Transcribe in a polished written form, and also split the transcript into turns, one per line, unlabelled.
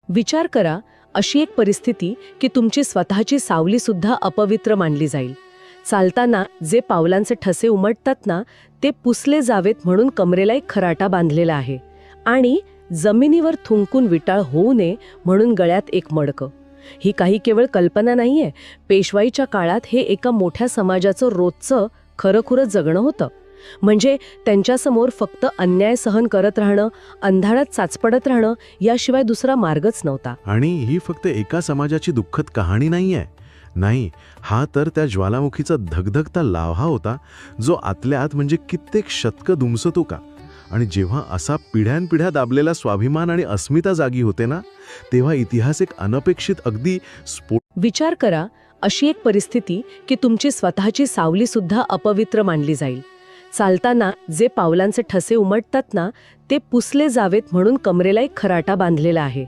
विचार करा, अशी एक परिस्थिती की तुमची स्वतःची सावली सुद्धा अपवित्र मानली जाईल. चालताना जे पावलांचे ठसे उमटतात ना, ते पुसले जावेत म्हणून कमरेला एक खराटा बांधलेला आहे. आणि जमिनीवर थुंकून विटाळ होऊ नये म्हणून गळ्यात एक मडकं. ही काही केवळ कल्पना नाहीये. पेशवाईच्या काळात हे एका मोठ्या समाजाचं रोजचं खरंखुरं जगणं होतं. म्हणजे त्यांच्यासमोर फक्त अन्याय सहन करत राहणं, अंधारात चाचपडत राहणं याशिवाय दुसरा मार्गच नव्हता.
आणि ही फक्त एका समाजाची दुःखद कहाणी नाहीये. नाही, हा तर त्या ज्वालामुखीचा धगधगता लाव्हा होता, जो आतल्या आत म्हणजे कित्येक शतकं दुमसतो का. आणि जेव्हा असा पिढ्यानपिढ्या दाबलेला स्वाभिमान आणि अस्मिता जागी होते ना, तेव्हा इतिहास एक अनपेक्षित अगदी
विचार करा, अशी एक परिस्थिती की तुमची स्वतःची सावली सुद्धा अपवित्र मानली जाईल. चालताना जे पावलांचे ठसे उमटतात ना, ते पुसले जावेत म्हणून कमरेला एक खराटा बांधलेला आहे.